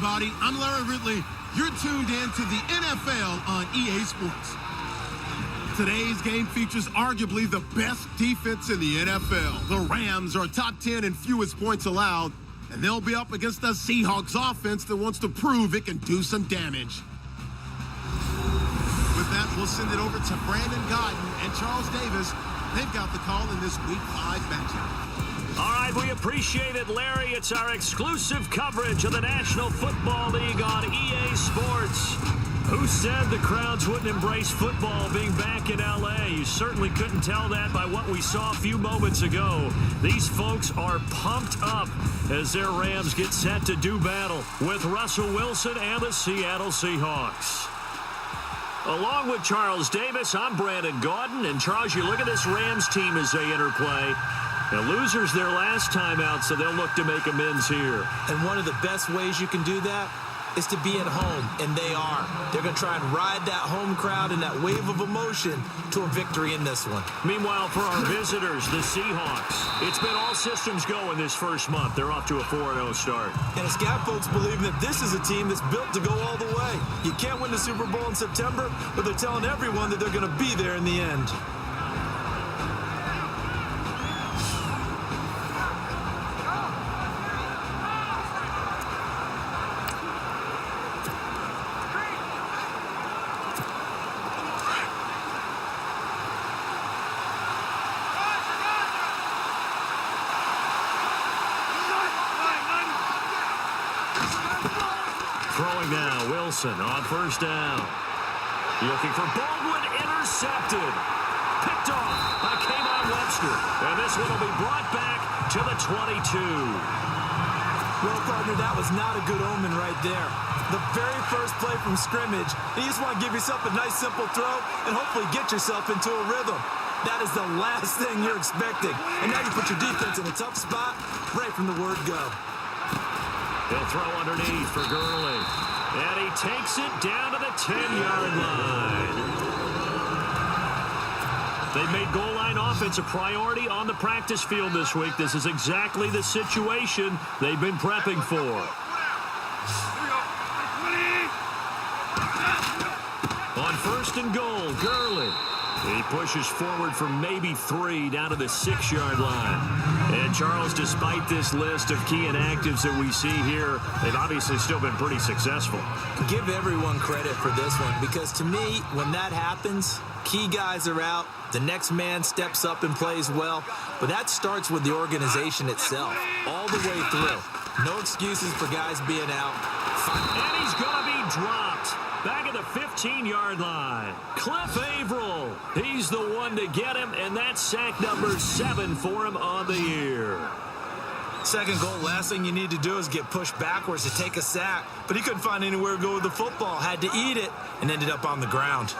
everybody. I'm Larry Ridley. You're tuned in to the NFL on EA Sports. Today's game features arguably the best defense in the NFL. The Rams are top 10 in fewest points allowed, and they'll be up against the Seahawks offense that wants to prove it can do some damage. With that, we'll send it over to Brandon Godden and Charles Davis. They've got the call in this Week 5 matchup. All right, we appreciate it, Larry. It's our exclusive coverage of the National Football League on EA Sports. Who said the crowds wouldn't embrace football being back in L.A.? You certainly couldn't tell that by what we saw a few moments ago. These folks are pumped up as their Rams get set to do battle with Russell Wilson and the Seattle Seahawks. Along with Charles Davis, I'm Brandon Gaudin. And Charles, you look at this Rams team as they interplay. Now, losers their last time out, so they'll look to make amends here. And one of the best ways you can do that is to be at home, and they are. They're going to try and ride that home crowd and that wave of emotion to a victory in this one. Meanwhile, for our visitors, the Seahawks, it's been all systems go in this first month. They're off to a 4-0 start. And it's got folks believing that this is a team that's built to go all the way. You can't win the Super Bowl in September, but they're telling everyone that they're going to be there in the end. Throwing now, Wilson on first down. Looking for Baldwin, intercepted. Picked off by K'Von Webster. And this one will be brought back to the 22. Well, partner, that was not a good omen right there. The very first play from scrimmage, you just want to give yourself a nice, simple throw and hopefully get yourself into a rhythm. That is the last thing you're expecting. And now you put your defense in a tough spot right from the word go. He'll throw underneath for Gurley. And he takes it down to the 10-yard line. They've made goal line offense a priority on the practice field this week. This is exactly the situation they've been prepping for. On first and goal, Gurley. He pushes forward for maybe 3 down to the 6-yard line. And Charles, despite this list of key inactives that we see here, they've obviously still been pretty successful. Give everyone credit for this one, because to me, when that happens, key guys are out, the next man steps up and plays well, but that starts with the organization itself, all the way through. No excuses for guys being out. And he's going to be dropped. Back at the 15-yard line. Cliff Averill. He's the one to get him, and that's sack number 7 for him on the year. Second goal, last thing you need to do is get pushed backwards to take a sack. But he couldn't find anywhere to go with the football. Had to eat it and ended up on the ground.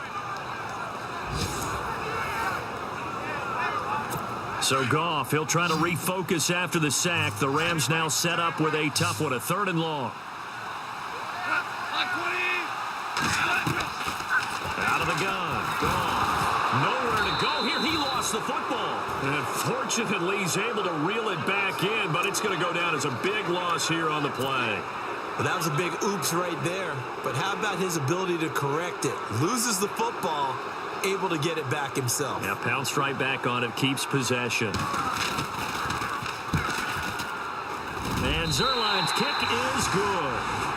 So Goff, he'll try to refocus after the sack. The Rams now set up with a tough one, a 3rd and long. Out of the gun. Goff. Nowhere to go here. He lost the football. And fortunately, he's able to reel it back in, but it's going to go down as a big loss here on the play. Well, that was a big oops right there. But how about his ability to correct it? Loses the football, able to get it back himself. Yeah, pounced right back on it, keeps possession. And Zerline's kick is good.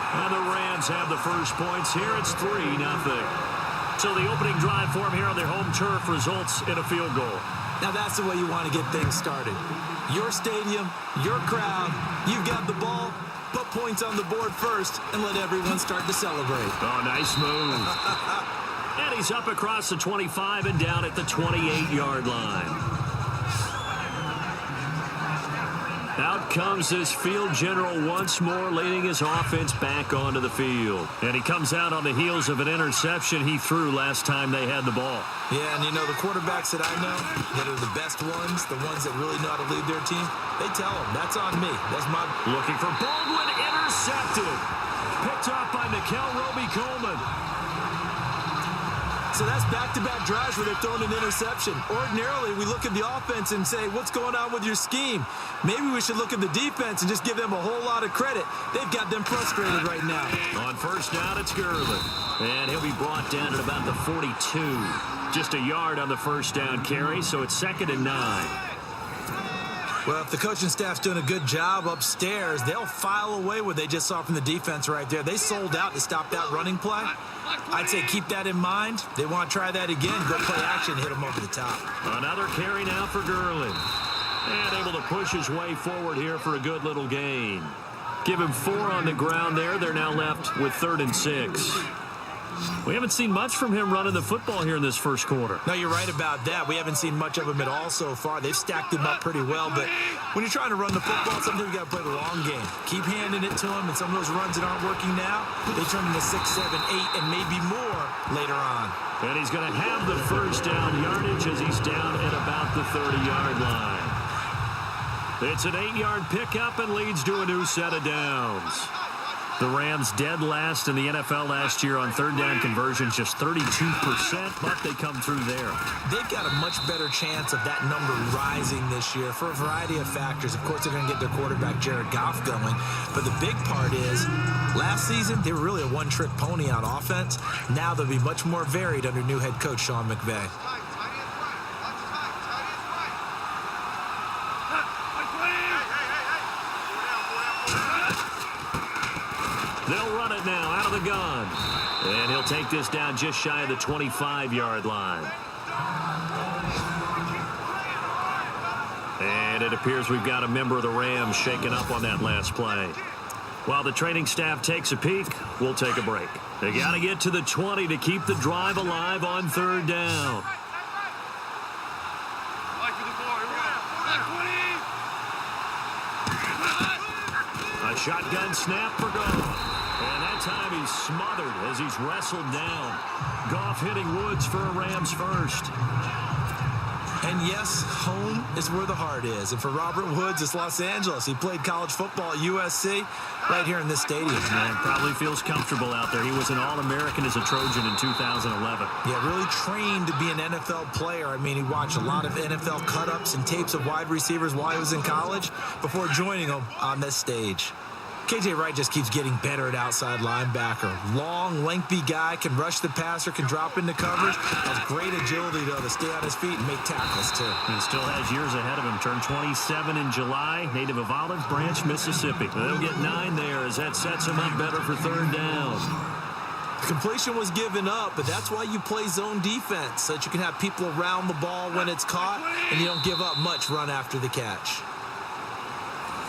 And the Rams have the first points here. It's 3-0. So the opening drive for them here on their home turf results in a field goal. Now that's the way you want to get things started. Your stadium, your crowd, you've got the ball, put points on the board first, and let everyone start to celebrate. Oh, nice move. And he's up across the 25 and down at the 28-yard line. Out comes this field general once more, leading his offense back onto the field. And he comes out on the heels of an interception he threw last time they had the ball. Yeah, and you know, the quarterbacks that I know that are the best ones, the ones that really know how to lead their team, they tell them, that's on me. That's my... Looking for Baldwin, intercepted. Picked off by Nickel Roby-Coleman. So that's back-to-back drives where they're throwing an interception. Ordinarily, we look at the offense and say, what's going on with your scheme? Maybe we should look at the defense and just give them a whole lot of credit. They've got them frustrated right now. On first down, it's Gurley. And he'll be brought down at about the 42. Just a yard on the first down carry, so it's 2nd and 9. Well, if the coaching staff's doing a good job upstairs, they'll file away what they just saw from the defense right there. They sold out to stop that running play. I'd say keep that in mind. They want to try that again. Go play action, hit them over the top. Another carry now for Gurley. And able to push his way forward here for a good little gain. Give him 4 on the ground there. They're now left with 3rd and 6. We haven't seen much from him running the football here in this first quarter. No, you're right about that. We haven't seen much of him at all so far. They've stacked him up pretty well, but when you're trying to run the football, sometimes you got to play the long game. Keep handing it to him, and some of those runs that aren't working now, they turn into 6, 7, 8, and maybe more later on. And he's going to have the first down yardage as he's down at about the 30-yard line. It's an 8-yard pickup and leads to a new set of downs. The Rams dead last in the NFL last year on 3rd down conversions, just 32%, but they come through there. They've got a much better chance of that number rising this year for a variety of factors. Of course, they're going to get their quarterback, Jared Goff, going. But the big part is, last season, they were really a one-trick pony on offense. Now they'll be much more varied under new head coach Sean McVay. They'll run it now out of the gun. And he'll take this down just shy of the 25-yard line. And it appears we've got a member of the Rams shaken up on that last play. While the training staff takes a peek, we'll take a break. They got to get to the 20 to keep the drive alive on 3rd down. A shotgun snap for Goff. And that time he's smothered as he's wrestled down. Goff hitting Woods for a Rams first. And yes, home is where the heart is. And for Robert Woods, it's Los Angeles. He played college football at USC right here in this stadium. And probably feels comfortable out there. He was an All-American as a Trojan in 2011. Yeah, really trained to be an NFL player. I mean, he watched a lot of NFL cut-ups and tapes of wide receivers while he was in college before joining them on this stage. KJ Wright just keeps getting better at outside linebacker. Long, lengthy guy, can rush the passer, can drop into coverage. Has great agility, though, to stay on his feet and make tackles, too. And still has years ahead of him. Turned 27 in July, native of Olive Branch, Mississippi. They'll get 9 there as that sets him up better for 3rd down. Completion was given up, but that's why you play zone defense, so that you can have people around the ball when it's caught, and you don't give up much run after the catch.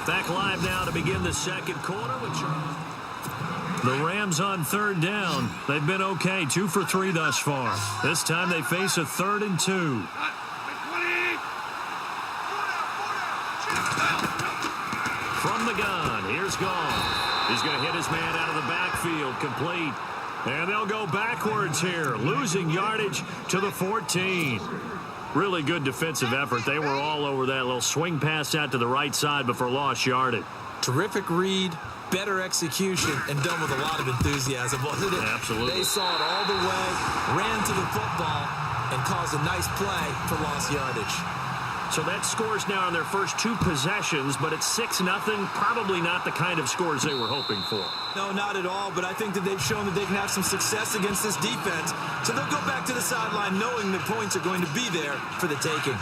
Back live now to begin the second quarter. The Rams on 3rd down. They've been okay, 2 for 3 thus far. This time they face a 3rd and 2. From the gun, here's Goff. He's going to hit his man out of the backfield, complete. And they'll go backwards here, losing yardage to the 14. Really good defensive effort. They were all over that little swing pass out to the right side before lost yardage. Terrific read, better execution, and done with a lot of enthusiasm, wasn't it? Absolutely. They saw it all the way, ran to the football, and caused a nice play for lost yardage. So that scores now on their first 2 possessions, but it's 6-0. Probably not the kind of scores they were hoping for. No, not at all, but I think that they've shown that they can have some success against this defense. So they'll go back to the sideline knowing the points are going to be there for the taking.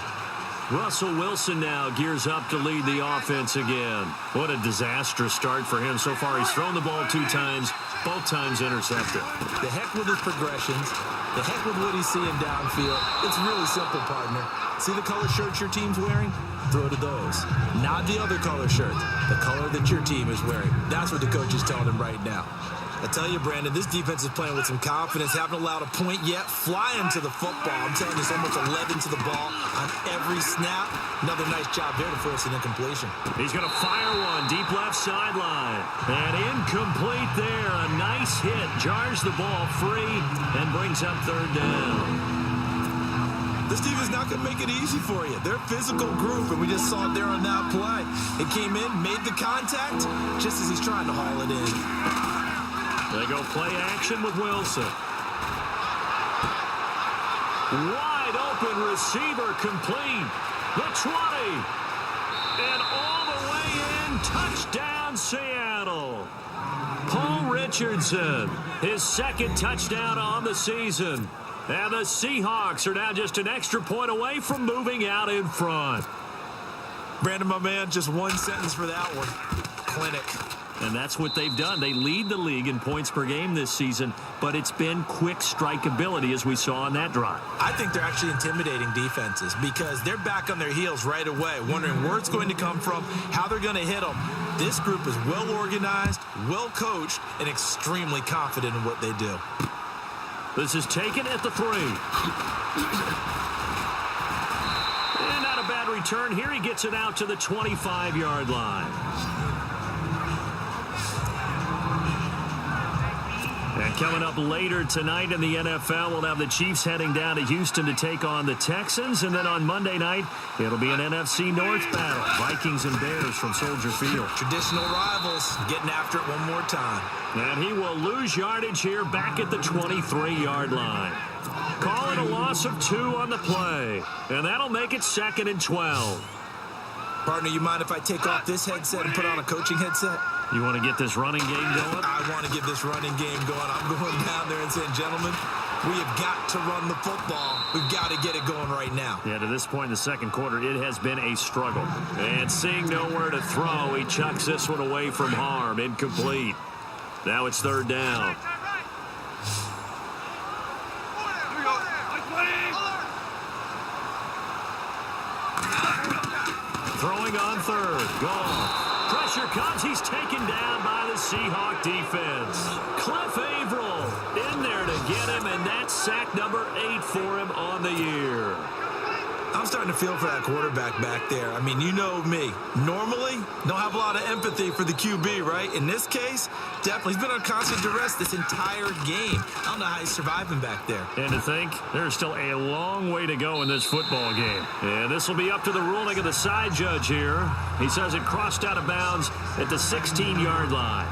Russell Wilson now gears up to lead the offense again. What a disastrous start for him so far. He's thrown the ball 2 times, both times intercepted. The heck with his progressions. The heck with what he's seeing downfield. It's really simple, partner. See the color shirts your team's wearing? Throw to those. Not the other color shirt. The color that your team is wearing. That's what the coach is telling him right now. I tell you, Brandon, this defense is playing with some confidence. Haven't allowed a point yet. Flying to the football. I'm telling you, it's almost 11 to the ball on every snap. Another nice job there to force an incompletion. He's going to fire one deep left sideline. And incomplete there. A nice hit. Jars the ball free and brings up 3rd down. This team is not going to make it easy for you. They're a physical group, and we just saw it there on that play. It came in, made the contact, just as he's trying to haul it in. They go play action with Wilson. Wide open receiver complete. The 20. And all the way in. Touchdown, Seattle. Paul Richardson, his second touchdown on the season. And the Seahawks are now just an extra point away from moving out in front. Brandon, my man, just one sentence for that one. Clinic. And that's what they've done. They lead the league in points per game this season, but it's been quick strike ability as we saw on that drive. I think they're actually intimidating defenses because they're back on their heels right away, wondering where it's going to come from, how they're going to hit them. This group is well organized, well coached, and extremely confident in what they do. This is taken at the 3. And not a bad return here. He gets it out to the 25-yard line. And coming up later tonight in the NFL, we'll have the Chiefs heading down to Houston to take on the Texans. And then on Monday night, it'll be an NFC North battle. Vikings and Bears from Soldier Field. Traditional rivals getting after it one more time. And he will lose yardage here back at the 23-yard line. Call it a loss of 2 on the play. And that'll make it 2nd and 12. Partner, you mind if I take off this headset and put on a coaching headset? You want to get this running game going? I want to get this running game going. I'm going down there and saying, gentlemen, we have got to run the football. We've got to get it going right now. Yeah, to this point in the second quarter, it has been a struggle. And seeing nowhere to throw, he chucks this one away from harm. Incomplete. Now it's 3rd down. Throwing on 3rd. Goal. Pressure comes. He's taken down by the Seahawk defense. Cliff Averill in there to get him, and that's sack number 8 for him on the year. I'm starting to feel for that quarterback back there. I mean, you know me. Normally, don't have a lot of empathy for the QB, right? In this case, definitely. He's been on constant duress this entire game. I don't know how he's surviving back there. And to think, there's still a long way to go in this football game. And this will be up to the ruling of the side judge here. He says it crossed out of bounds at the 16-yard line.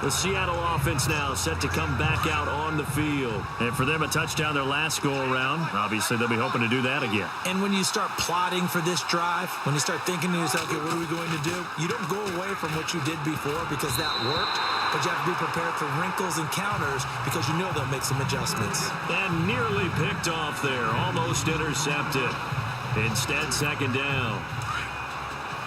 The Seattle offense now set to come back out on the field. And for them, a touchdown their last go-around. Obviously, they'll be hoping to do that again. And when you start plotting for this drive, when you start thinking to yourself, okay, what are we going to do? You don't go away from what you did before because that worked, but you have to be prepared for wrinkles and counters because you know they'll make some adjustments. And nearly picked off there. Almost intercepted. Instead, 2nd down.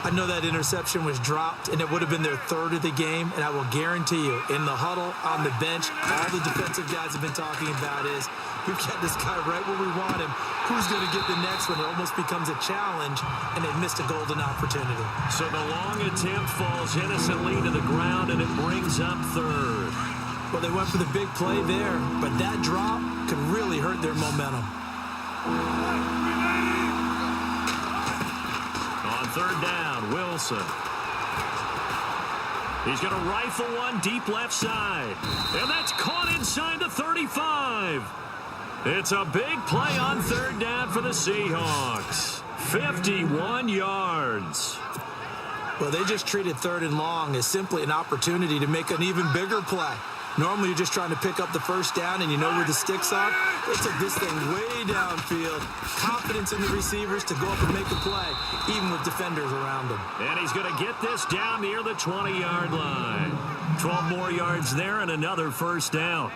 I know that interception was dropped, and it would have been their 3rd of the game, and I will guarantee you, in the huddle, on the bench, all the defensive guys have been talking about is, we've got this guy right where we want him. Who's going to get the next one? It almost becomes a challenge, and they missed a golden opportunity. So the long attempt falls innocently to the ground, and it brings up 3rd. Well, they went for the big play there, but that drop could really hurt their momentum. On 3rd down, Wilson. He's going to rifle one deep left side. And that's caught inside the 35. It's a big play on 3rd down for the Seahawks. 51 yards. Well, they just treated 3rd and long as simply an opportunity to make an even bigger play. Normally, you're just trying to pick up the 1st down, and you know where the sticks are. They took this thing way downfield. Confidence in the receivers to go up and make a play, even with defenders around them. And he's going to get this down near the 20-yard line. 12 more yards there and another 1st down.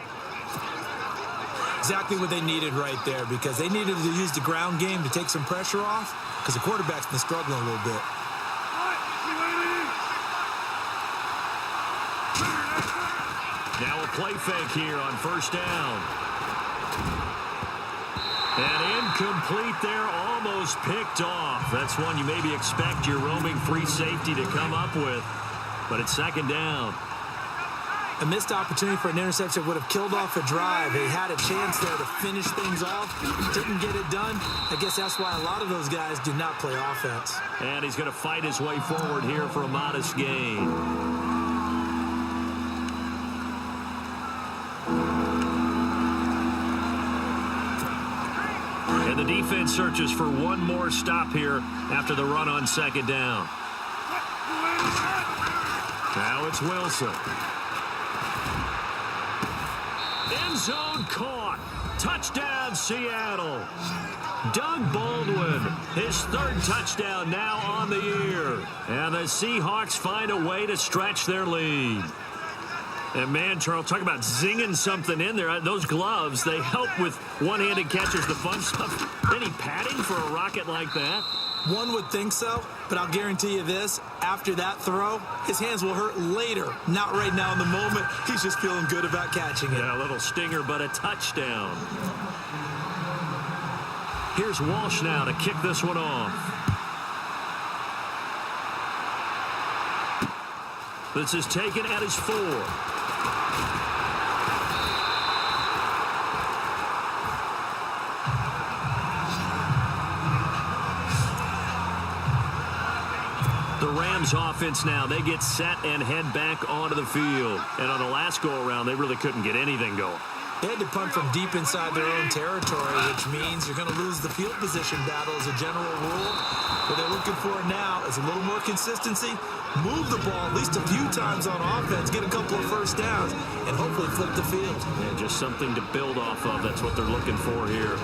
Exactly what they needed right there because they needed to use the ground game to take some pressure off because the quarterback's been struggling a little bit. Now a play fake here on 1st down. And incomplete there, almost picked off. That's one you maybe expect your roaming free safety to come up with. But it's 2nd down. A missed opportunity for an interception would have killed off a drive. They had a chance there to finish things off. Didn't get it done. I guess that's why a lot of those guys did not play offense. And he's going to fight his way forward here for a modest gain. And the defense searches for one more stop here after the run on 2nd down. Now it's Wilson. End zone caught. Touchdown, Seattle. Doug Baldwin, his third touchdown now on the year. And the Seahawks find a way to stretch their lead. And, man, Charles, talk about zinging something in there. Those gloves, they help with one-handed catches, the fun stuff. Any padding for a rocket like that? One would think so, but I'll guarantee you this. After that throw, his hands will hurt later. Not right now in the moment. He's just feeling good about catching it. Yeah, a little stinger, but a touchdown. Here's Walsh now to kick this one off. This is taken at his 4. The Rams offense now, they get set and head back onto the field. And on the last go-around, they really couldn't get anything going. They had to punt from deep inside their own territory, which means you're going to lose the field position battle as a general rule. What they're looking for now is a little more consistency, move the ball at least a few times on offense, get a couple of first downs, and hopefully flip the field. Yeah, just something to build off of. That's what they're looking for here.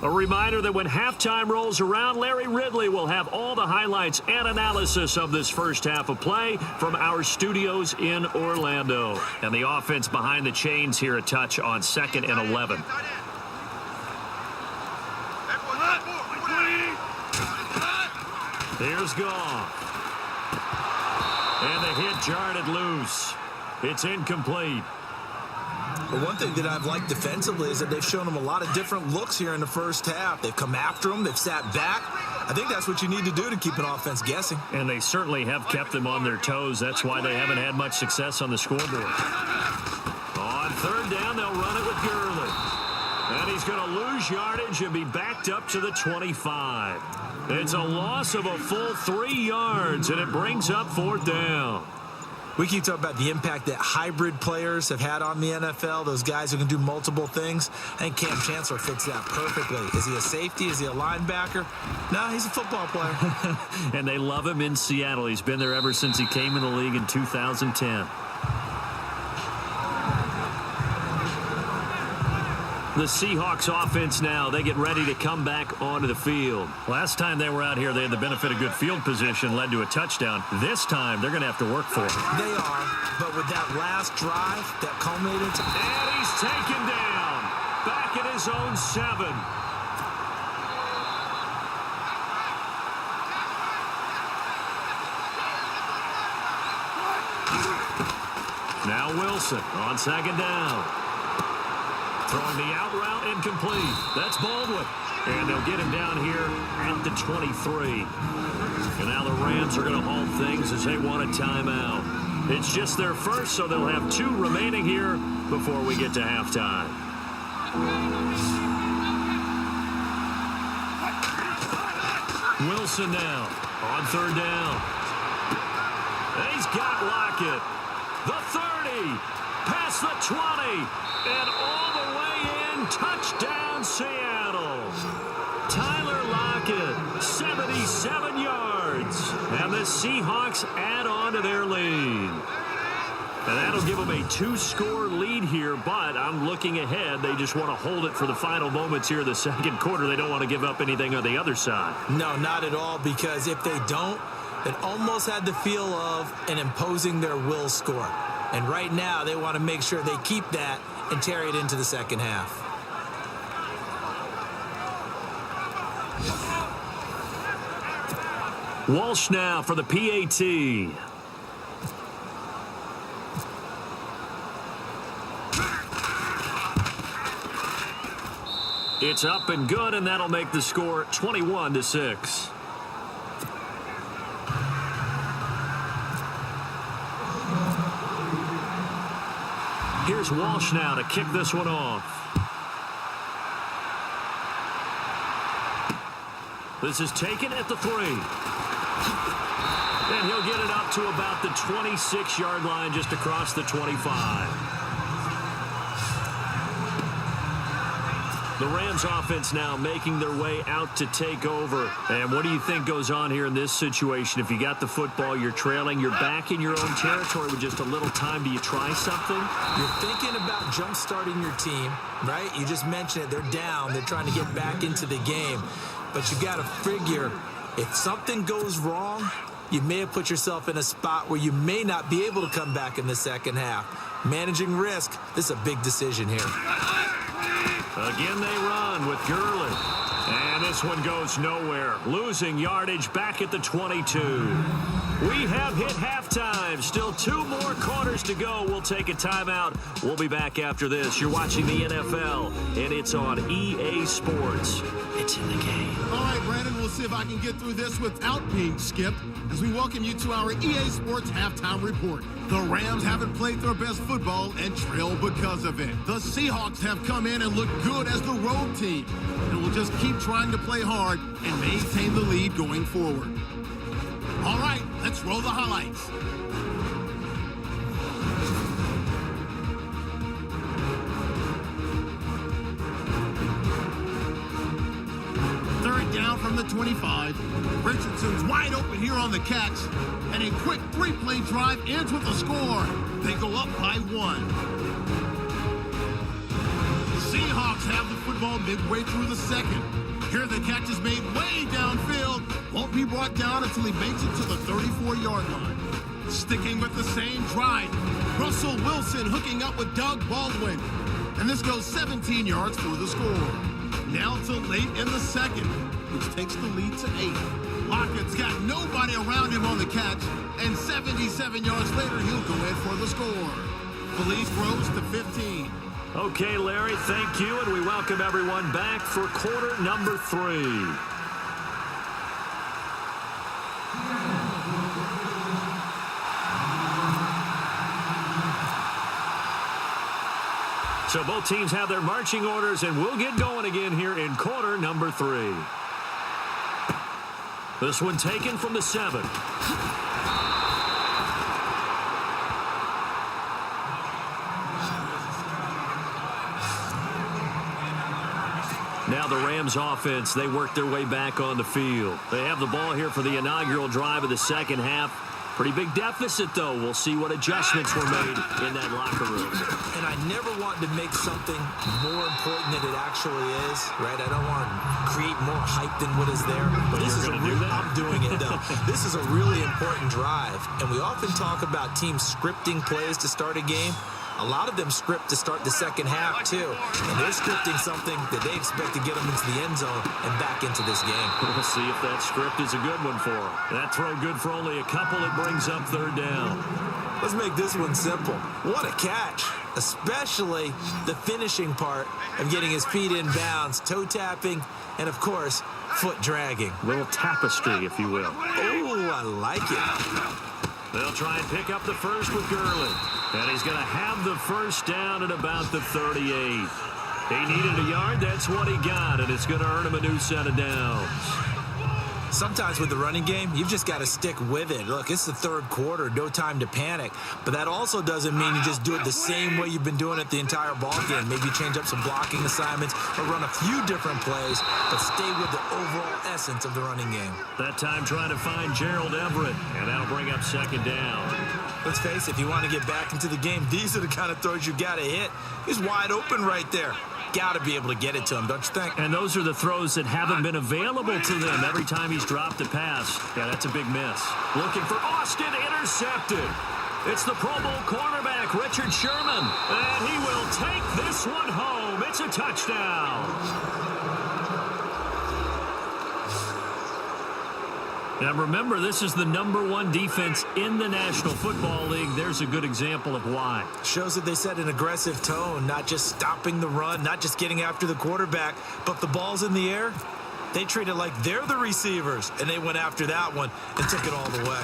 A reminder that when halftime rolls around, Larry Ridley will have all the highlights and analysis of this first half of play from our studios in Orlando. And the offense behind the chains here a touch on 2nd and 11. Here's Goff. And the hit jarred it loose. It's incomplete. But one thing that I've liked defensively is that they've shown them a lot of different looks here in the first half. They've come after them. They've sat back. I think that's what you need to do to keep an offense guessing. And they certainly have kept them on their toes. That's why they haven't had much success on the scoreboard. On 3rd down, they'll run it with Gurley. And he's going to lose yardage and be backed up to the 25. It's a loss of a full 3 yards, and it brings up 4th down. We keep talking about the impact that hybrid players have had on the NFL, those guys who can do multiple things. I think Cam Chancellor fits that perfectly. Is he a safety? Is he a linebacker? No, he's a football player. And they love him in Seattle. He's been there ever since he came in the league in 2010. The Seahawks offense now, they get ready to come back onto the field. Last time they were out here, they had the benefit of good field position, led to a touchdown. This time, they're going to have to work for it. They are, but with that last drive that culminated... And he's taken down, back at his own 7. Now Wilson on 2nd down. Throwing the out route incomplete. That's Baldwin. And they'll get him down here at the 23. And now the Rams are going to halt things as they want a timeout. It's just their first, so they'll have 2 remaining here before we get to halftime. Wilson now on 3rd down. And he's got Lockett. The 30. Past the 20. And all the way in. Touchdown, Seattle. Tyler Lockett, 77 yards. And the Seahawks add on to their lead. And that'll give them a 2-score lead here, but I'm looking ahead. They just want to hold it for the final moments here of the 2nd quarter. They don't want to give up anything on the other side. No, not at all, because if they don't, it almost had the feel of an imposing their will score. And right now, they want to make sure they keep that and carry it into the 2nd half. Walsh now for the PAT. It's up and good, and that'll make the score 21-6. Here's Walsh now to kick this one off. This is taken at the 3. And he'll get it up to about the 26-yard line, just across the 25. The Rams offense now making their way out to take over. And what do you think goes on here in this situation? If you got the football, you're trailing, you're back in your own territory with just a little time. Do you try something? You're thinking about jump-starting your team, right? You just mentioned it. They're down. They're trying to get back into the game. But you got to figure, if something goes wrong, you may have put yourself in a spot where you may not be able to come back in the second half. Managing risk, this is a big decision here. Again they run with Gurley. And this one goes nowhere. Losing yardage back at the 22. We have hit halftime. Still 2 more quarters to go. We'll take a timeout. We'll be back after this. You're watching the NFL, and it's on EA Sports. It's in the game. All right, Brandon, we'll see if I can get through this without being skipped as we welcome you to our EA Sports Halftime Report. The Rams haven't played their best football and trail because of it. The Seahawks have come in and looked good as the road team and will just keep trying to play hard and maintain the lead going forward. All right, let's roll the highlights. Third down from the 25. Richardson's wide open here on the catch. And a quick 3-play drive ends with a score. They go up by 1. Seahawks have the football midway through the second. Here the catch is made way downfield. Won't be brought down until he makes it to the 34-yard line. Sticking with the same drive. Russell Wilson hooking up with Doug Baldwin. And this goes 17 yards for the score. Now to late in the second, which takes the lead to 8. Lockett's got nobody around him on the catch, and 77 yards later, he'll go in for the score. The lead grows to 15. Okay, Larry, thank you, and we welcome everyone back for quarter number 3. So both teams have their marching orders, and we'll get going again here in quarter number 3. This one taken from the 7. Now the Rams offense, they work their way back on the field. They have the ball here for the inaugural drive of the second half. Pretty big deficit, though. We'll see what adjustments were made in that locker room. And I never want to make something more important than it actually is, right? I don't want to create more hype than what is there. But this is I'm doing it, though. This is a really important drive. And we often talk about teams scripting plays to start a game. A lot of them script to start the second half, too. And they're scripting something that they expect to get them into the end zone and back into this game. We'll see if that script is a good one for them. That throw good for only a couple. It brings up third down. Let's make this one simple. What a catch. Especially the finishing part of getting his feet in bounds, toe tapping, and, of course, foot dragging. A little tapestry, if you will. Oh, I like it. They'll try and pick up the first with Gurley. And he's going to have the first down at about the 38. He needed a yard. That's what he got, and it's going to earn him a new set of downs. Sometimes with the running game, you've just got to stick with it. Look, it's the third quarter, no time to panic. But that also doesn't mean you just do it the same way you've been doing it the entire ball game. Maybe change up some blocking assignments or run a few different plays, but stay with the overall essence of the running game. That time trying to find Gerald Everett, and that'll bring up second down. Let's face it, if you want to get back into the game, these are the kind of throws you got to hit. He's wide open right there. Got to be able to get it to him, don't you think? And those are the throws that haven't been available to them every time he's dropped a pass. Yeah, that's a big miss. Looking for Austin, intercepted. It's the Pro Bowl cornerback, Richard Sherman. And he will take this one home. It's a touchdown. Now remember, this is the #1 defense in the National Football League. There's a good example of why. Shows that they set an aggressive tone, not just stopping the run, not just getting after the quarterback, but the ball's in the air. They treat it like they're the receivers, and they went after that one and took it all the way.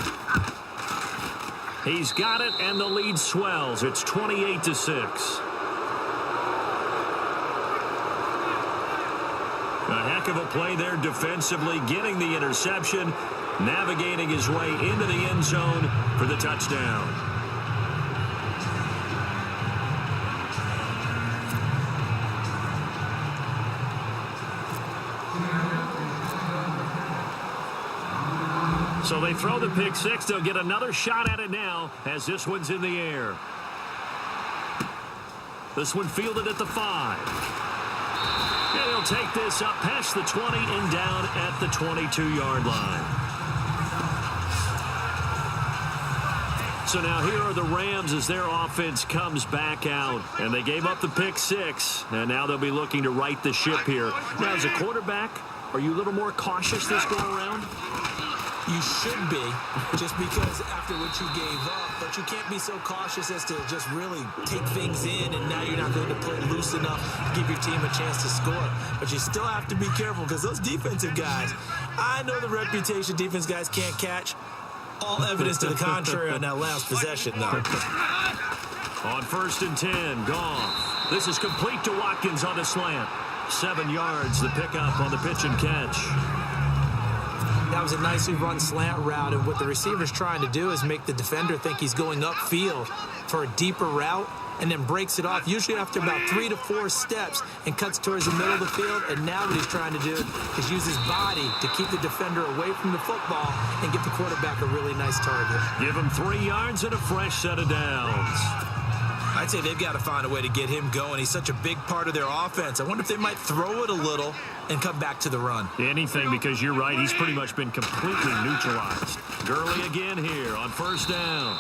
He's got it, and the lead swells. It's 28-6. A heck of a play there defensively, getting the interception, navigating his way into the end zone for the touchdown. So they throw the pick six. They'll get another shot at it now as this one's in the air. This one fielded at the 5. And he'll take this up past the 20 and down at the 22-yard line. So now here are the Rams as their offense comes back out. And they gave up the pick six. And now they'll be looking to right the ship here. Now, as a quarterback, are you a little more cautious this go around? You should be, just because after what you gave up, but you can't be so cautious as to just really take things in, and now you're not going to play loose enough to give your team a chance to score. But you still have to be careful because those defensive guys, I know the reputation defense guys can't catch. All evidence to the contrary on that last possession, though. On 1st and 10, Goff. This is complete to Watkins on the slant. 7 yards, the pickup on the pitch and catch. That was a nicely run slant route, and what the receiver's trying to do is make the defender think he's going upfield for a deeper route, and then breaks it off, usually after about 3 to 4 steps, and cuts towards the middle of the field. And now what he's trying to do is use his body to keep the defender away from the football and give the quarterback a really nice target. Give him 3 yards and a fresh set of downs. I'd say they've got to find a way to get him going. He's such a big part of their offense. I wonder if they might throw it a little and come back to the run. Anything, because you're right, he's pretty much been completely neutralized. Gurley again here on 1st down.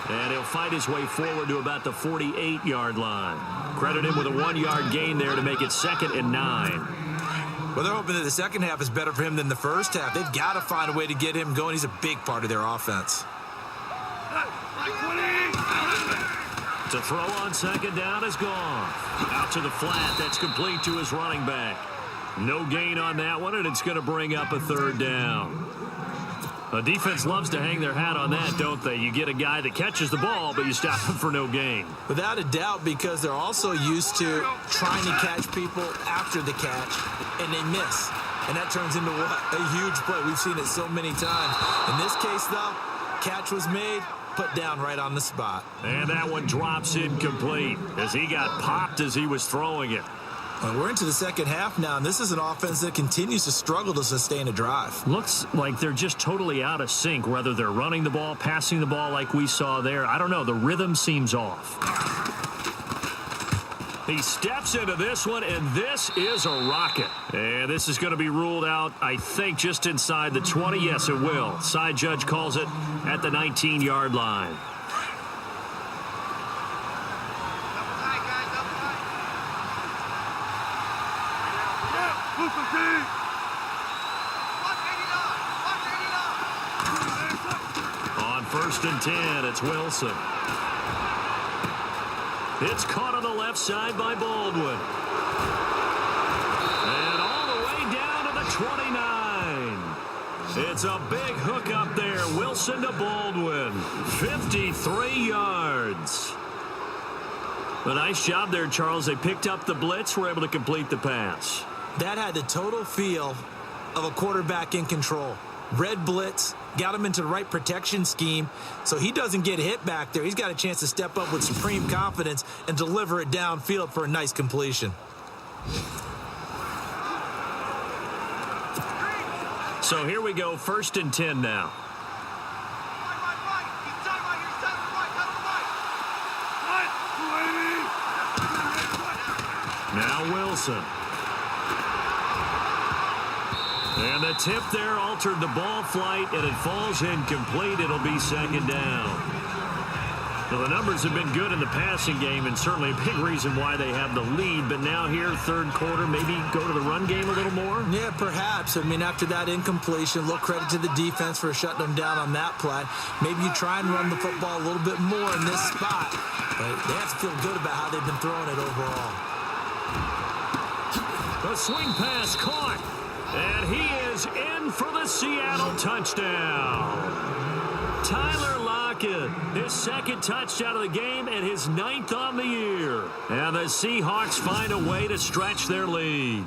And he'll fight his way forward to about the 48-yard line. Credit him with a 1-yard gain there to make it 2nd and 9. Well, they're hoping that the second half is better for him than the first half. They've got to find a way to get him going. He's a big part of their offense. To throw on 2nd down is Goff. Out to the flat. That's complete to his running back. No gain on that one, and it's going to bring up a 3rd down. The defense loves to hang their hat on that, don't they? You get a guy that catches the ball, but you stop him for no gain. Without a doubt, because they're also used to trying to catch people after the catch, and they miss. And that turns into what? A huge play. We've seen it so many times. In this case, though, catch was made, put down right on the spot. And that one drops incomplete as he got popped as he was throwing it. We're into the second half now, and this is an offense that continues to struggle to sustain a drive. Looks like they're just totally out of sync, whether they're running the ball, passing the ball like we saw there. I don't know. The rhythm seems off. He steps into this one, and this is a rocket. And this is going to be ruled out, I think, just inside the 20. Yes, it will. Side judge calls it at the 19-yard line. On 1st and 10, it's Wilson. It's caught on the left side by Baldwin. And all the way down to the 29. It's a big hook up there. Wilson to Baldwin. 53 yards. A nice job there, Charles. They picked up the blitz, were able to complete the pass. That had the total feel of a quarterback in control. Red blitz, got him into the right protection scheme, so he doesn't get hit back there. He's got a chance to step up with supreme confidence and deliver it downfield for a nice completion. So here we go, 1st and 10 now. Now Wilson. And the tip there altered the ball flight, and it falls incomplete. It'll be 2nd down. Well, the numbers have been good in the passing game, and certainly a big reason why they have the lead. But now here, 3rd quarter, maybe go to the run game a little more? Yeah, perhaps. I mean, after that incompletion, a little credit to the defense for shutting them down on that play. Maybe you try and run the football a little bit more in this spot. But they have to feel good about how they've been throwing it overall. The swing pass caught. And he is in for the Seattle touchdown. Tyler Lockett, his 2nd touchdown of the game and his 9th on the year. And the Seahawks find a way to stretch their lead.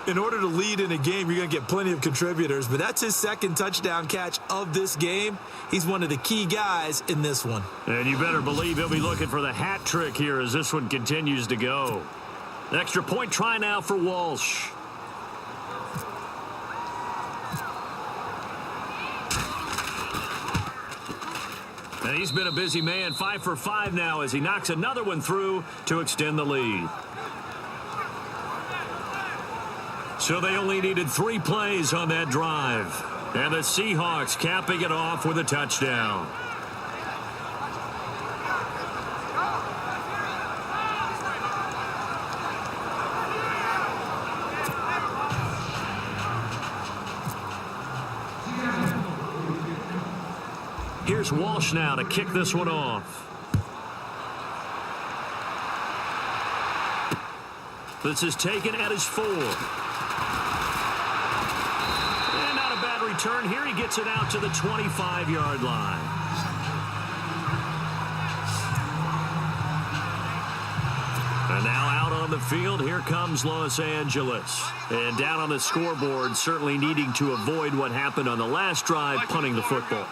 In order to lead in a game, you're going to get plenty of contributors, but that's his 2nd touchdown catch of this game. He's one of the key guys in this one. And you better believe he'll be looking for the hat trick here as this one continues to go. Extra point try now for Walsh. And he's been a busy man, 5 for 5 now as he knocks another one through to extend the lead. So they only needed 3 plays on that drive. And the Seahawks capping it off with a touchdown. Here's Walsh now to kick this one off. This is taken at his 4. And not a bad return here. He gets it out to the 25-yard line. And now out on the field, here comes Los Angeles. And down on the scoreboard, certainly needing to avoid what happened on the last drive, punting the football.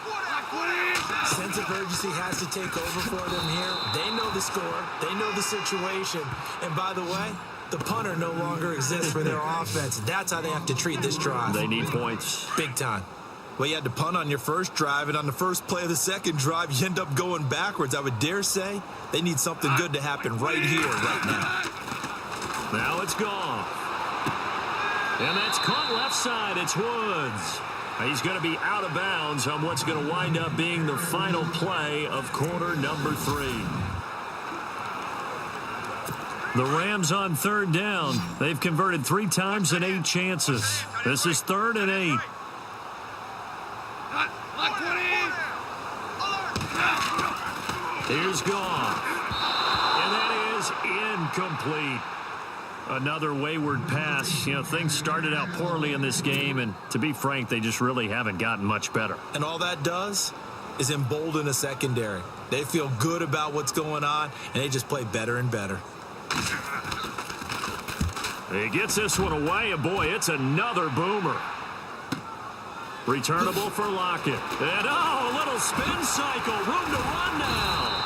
Sense of urgency has to take over for them here. They know the score. They know the situation. And by the way, the punter no longer exists for their offense. That's how they have to treat this drive. They need points. Big time. Well, you had to punt on your first drive, and on the first play of the second drive, you end up going backwards. I would dare say they need something good to happen right here, right now. Now it's gone. And that's caught left side. It's Woods. He's going to be out of bounds on what's going to wind up being the final play of quarter number 3. The Rams on 3rd down. They've converted 3 times in 8 chances. This is 3rd and 8. Here's Goff. And that is incomplete. Another wayward pass. You know, things started out poorly in this game, and to be frank, they just really haven't gotten much better. And all that does is embolden a secondary. They feel good about what's going on, and they just play better and better. He gets this one away, and boy, it's another boomer. Returnable for Lockett. And oh, a little spin cycle. Room to run now.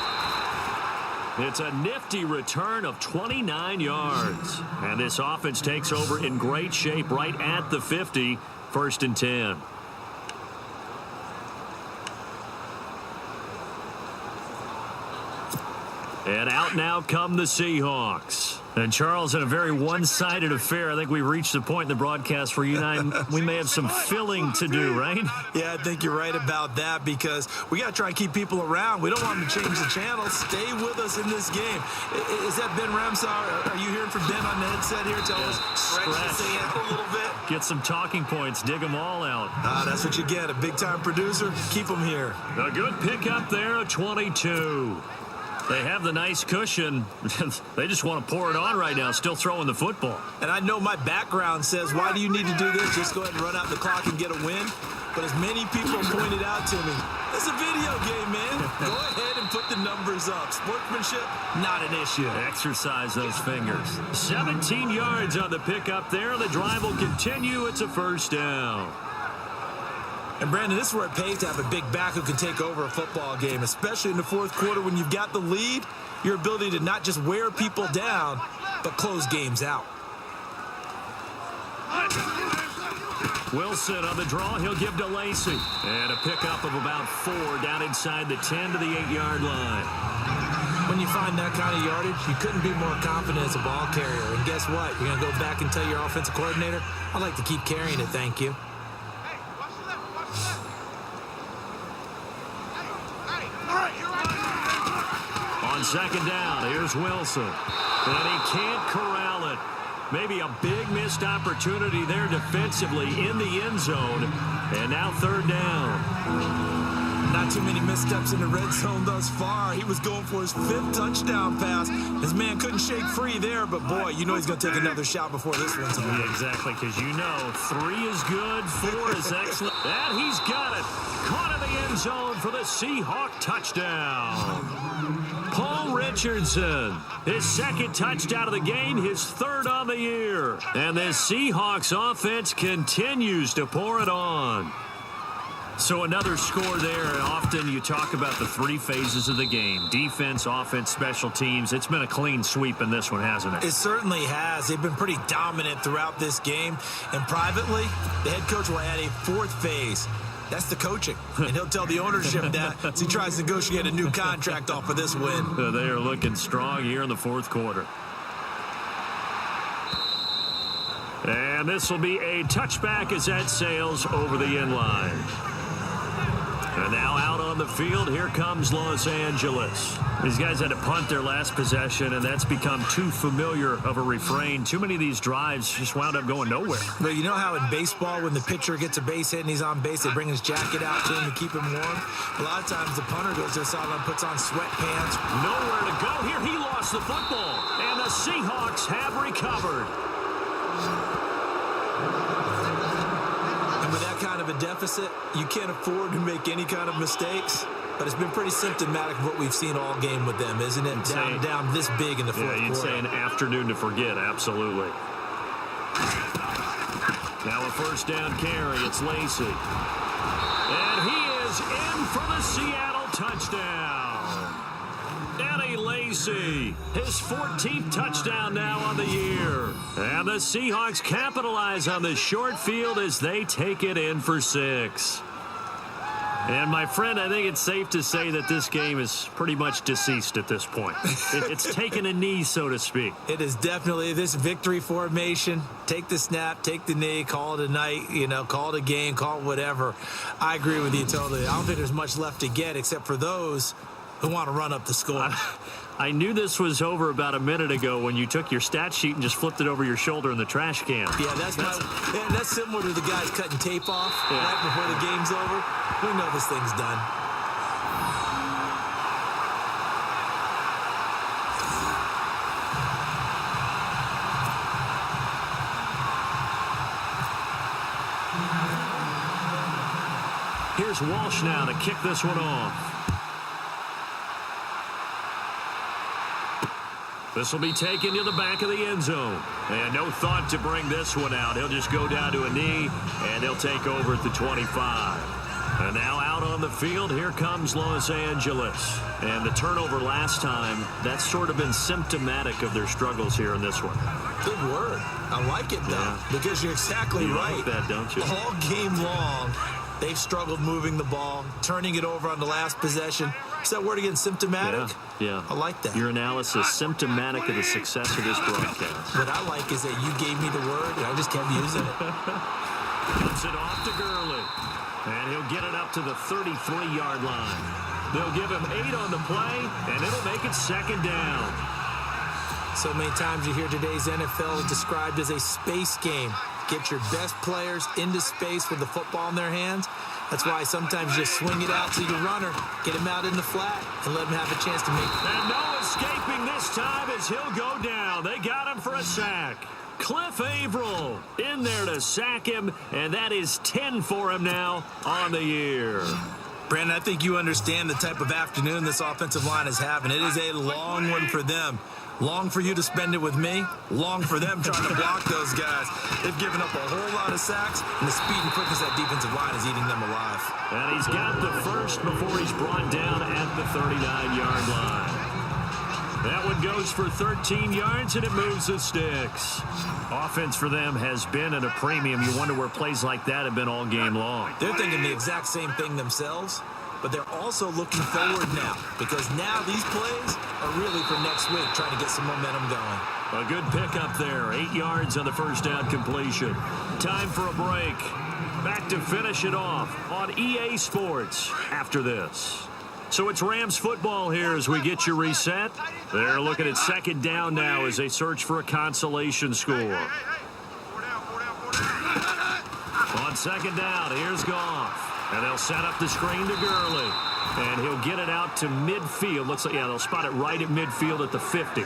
It's a nifty return of 29 yards. And this offense takes over in great shape right at the 50. 1st and 10. And out now come the Seahawks. And Charles, in a very one-sided affair, I think we've reached the point in the broadcast where you and I, we may have some filling to do, right? Yeah, I think you're right about that because we got to try and keep people around. We don't want them to change the channel. Stay with us in this game. Is that Ben Ramsar? Are you hearing from Ben on the headset here? Tell us, stretch the sand a little bit. Get some talking points. Dig them all out. That's what you get. A big-time producer. Keep them here. A good pickup there, a 22. They have the nice cushion. They just want to pour it on right now, still throwing the football. And I know my background says, why do you need to do this? Just go ahead and run out the clock and get a win. But as many people pointed out to me, it's a video game, man. Go ahead and put the numbers up. Sportsmanship, not an issue. Exercise those fingers. 17 yards on the pickup there. The drive will continue. It's a 1st down. And, Brandon, this is where it pays to have a big back who can take over a football game, especially in the 4th quarter when you've got the lead, your ability to not just wear people down, but close games out. Wilson on the draw. He'll give to Lacey. And a pickup of about 4 down inside the 10 to the 8-yard line. When you find that kind of yardage, you couldn't be more confident as a ball carrier. And guess what? You're going to go back and tell your offensive coordinator, I'd like to keep carrying it, thank you. On 2nd down, here's Wilson. And he can't corral it. Maybe a big missed opportunity there defensively in the end zone. And now 3rd down. Not too many missteps in the red zone thus far. He was going for his 5th touchdown pass. His man couldn't shake free there, but boy, you know he's going to take another shot before this one's over. Yeah, exactly, because you know 3 is good, 4 is excellent. And he's got it. Caught in the end zone for the Seahawk touchdown. Paul Richardson, his 2nd touchdown of the game, his 3rd on the year. And this Seahawks offense continues to pour it on. So another score there. Often you talk about the 3 phases of the game. Defense, offense, special teams. It's been a clean sweep in this one, hasn't it? It certainly has. They've been pretty dominant throughout this game. And privately, the head coach will add a 4th phase. That's the coaching. And he'll tell the ownership that as he tries to negotiate a new contract off of this win. They are looking strong here in the fourth quarter. And this will be a touchback as that sails over the end line. And now out on the field, here comes Los Angeles. These guys had to punt their last possession, and that's become too familiar of a refrain. Too many of these drives just wound up going nowhere. But you know how in baseball, when the pitcher gets a base hit and he's on base, they bring his jacket out to him to keep him warm? A lot of times the punter goes to the sideline, puts on sweatpants. Nowhere to go here. He lost the football, and the Seahawks have recovered. And with that kind of a deficit, you can't afford to make any kind of mistakes. But it's been pretty symptomatic of what we've seen all game with them, isn't it? Down this big in the fourth quarter. Yeah, you'd say an afternoon to forget, absolutely. Now a first down carry, it's Lacy. And he is in for the Seattle touchdown. Eddie Lacy, his 14th touchdown now on the year. And the Seahawks capitalize on the short field as they take it in for 6. And, my friend, I think it's safe to say that this game is pretty much deceased at this point. It's taken a knee, so to speak. It is definitely this victory formation. Take the snap, take the knee, call it a night, call it a game, call it whatever. I agree with you totally. I don't think there's much left to get except for those who want to run up the score. I knew this was over about a minute ago when you took your stat sheet and just flipped it over your shoulder in the trash can. Yeah, that's similar to the guys cutting tape off right before the game's over. We know this thing's done. Here's Walsh now to kick this one off. This will be taken to the back of the end zone. And no thought to bring this one out. He'll just go down to a knee, and he'll take over at the 25. And now out on the field, here comes Los Angeles. And the turnover last time, that's sort of been symptomatic of their struggles here in this one. Good word. I like it, though, because you're exactly right. You like that, don't you? All game long, they've struggled moving the ball, turning it over on the last possession. Is that word again, symptomatic? Yeah. I like that. Your analysis, symptomatic of the success of this broadcast. What I like is that you gave me the word, and I just kept using it. Puts it off to Gurley. And he'll get it up to the 33-yard line. They'll give him 8 on the play, and it'll make it second down. So many times you hear today's NFL described as a space game. Get your best players into space with the football in their hands. That's why sometimes you just swing it out to your runner, get him out in the flat, and let him have a chance to make it. And no escaping this time as he'll go down. They got him for a sack. Cliff Averill in there to sack him, and that is 10 for him now on the year. Brandon, I think you understand the type of afternoon this offensive line is having. It is a long one for them. Long for you to spend it with me. Long for them trying to block those guys. They've given up a whole lot of sacks, and the speed and quickness of that defensive line is eating them alive. And he's got the first before he's brought down at the 39-yard line. That one goes for 13 yards, and it moves the sticks. Offense for them has been at a premium. You wonder where plays like that have been all game long. They're thinking the exact same thing themselves, but they're also looking forward now because now these plays are really for next week, trying to get some momentum going. A good pickup there. 8 yards on the first down completion. Time for a break. Back to finish it off on EA Sports after this. So it's Rams football here as we get you reset. They're looking at second down now as they search for a consolation score. On second down, here's Goff. And they'll set up the screen to Gurley. And he'll get it out to midfield. Looks like, they'll spot it right at midfield at the 50.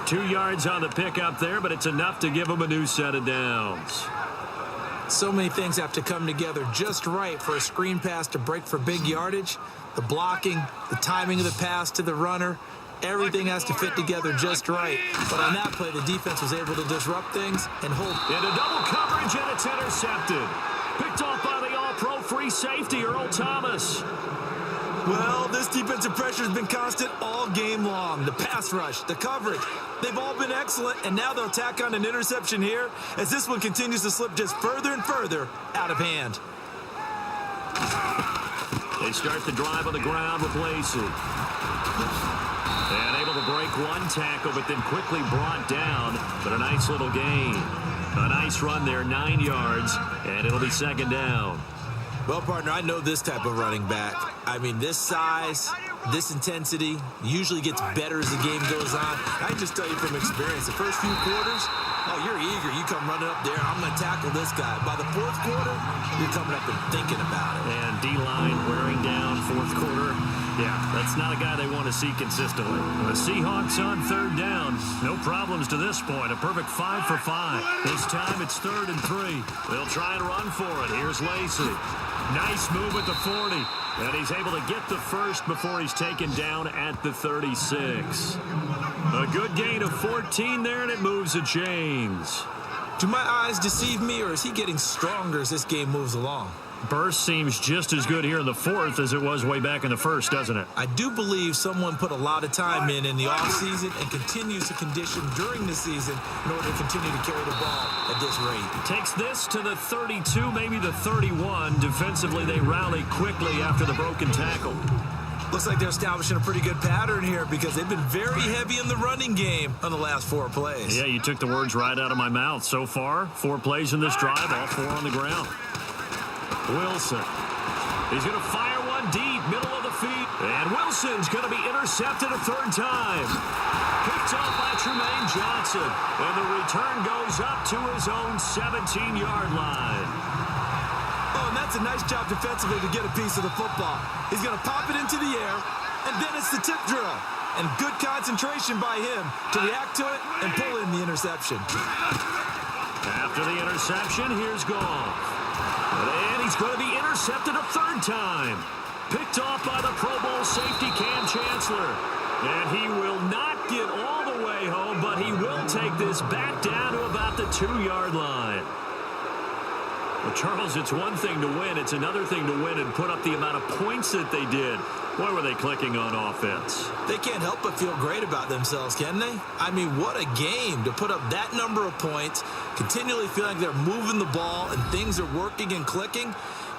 2 yards on the pickup there, but it's enough to give them a new set of downs. So many things have to come together just right for a screen pass to break for big yardage. The blocking, the timing of the pass to the runner, everything has to fit together just right. But on that play, the defense was able to disrupt things and hold. Into double coverage, and it's intercepted. Picked off by the all-pro free safety, Earl Thomas. Well, this defensive pressure has been constant all game long. The pass rush, the coverage, they've all been excellent, and now they'll tack on an interception here as this one continues to slip just further and further out of hand. They start the drive on the ground with Lacey. And able to break one tackle, but then quickly brought down. But a nice little gain. A nice run there, 9 yards, and it'll be second down. Well, partner, I know this type of running back. I mean, this size, this intensity usually gets better as the game goes on. I can just tell you from experience, the first few quarters, oh, you're eager. You come running up there, I'm going to tackle this guy. By the fourth quarter, you're coming up and thinking about it. And D-line wearing down fourth quarter. Yeah, that's not a guy they want to see consistently. The Seahawks on third down. No problems to this point. A perfect 5 for 5. This time it's 3rd and 3. They'll try and run for it. Here's Lacey. Nice move at the 40. And he's able to get the first before he's taken down at the 36. A good gain of 14 there, and it moves the chains. Do my eyes deceive me, or is he getting stronger as this game moves along? Burst seems just as good here in the 4th as it was way back in the 1st, doesn't it? I do believe someone put a lot of time in the offseason and continues to condition during the season in order to continue to carry the ball at this rate. Takes this to the 32, maybe the 31. Defensively, they rally quickly after the broken tackle. Looks like they're establishing a pretty good pattern here because they've been very heavy in the running game on the last 4 plays. Yeah, you took the words right out of my mouth. So far, 4 plays in this drive, all 4 on the ground. Wilson. He's going to fire one deep, middle of the feet. And Wilson's going to be intercepted a 3rd time. Picked off by Tremaine Johnson. And the return goes up to his own 17-yard line. Oh, and that's a nice job defensively to get a piece of the football. He's going to pop it into the air, and then it's the tip drill. And good concentration by him to react to it and pull in the interception. After the interception, here's Goff. And he's going to be intercepted a 3rd time. Picked off by the Pro Bowl safety Cam Chancellor. And he will not get all the way home, but he will take this back down to about the 2-yard line. Well, Charles, it's one thing to win. It's another thing to win and put up the amount of points that they did. Boy, were they clicking on offense. They can't help but feel great about themselves, can they? I mean, what a game to put up that number of points, continually feeling like they're moving the ball and things are working and clicking.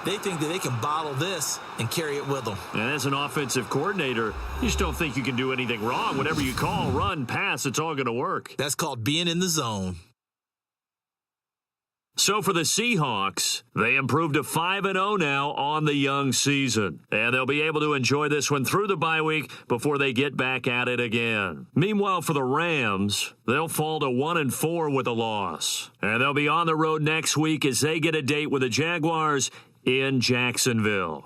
They think that they can bottle this and carry it with them. And as an offensive coordinator, you just don't think you can do anything wrong. Whatever you call, run, pass, it's all going to work. That's called being in the zone. So for the Seahawks, they improved to 5-0 now on the young season. And they'll be able to enjoy this one through the bye week before they get back at it again. Meanwhile, for the Rams, they'll fall to 1-4 with a loss. And they'll be on the road next week as they get a date with the Jaguars in Jacksonville.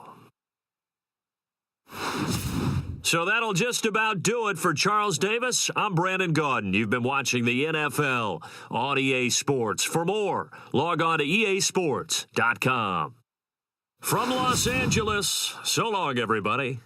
So that'll just about do it for Charles Davis. I'm Brandon Gaudin. You've been watching the NFL on EA Sports. For more, log on to easports.com. From Los Angeles, so long, everybody.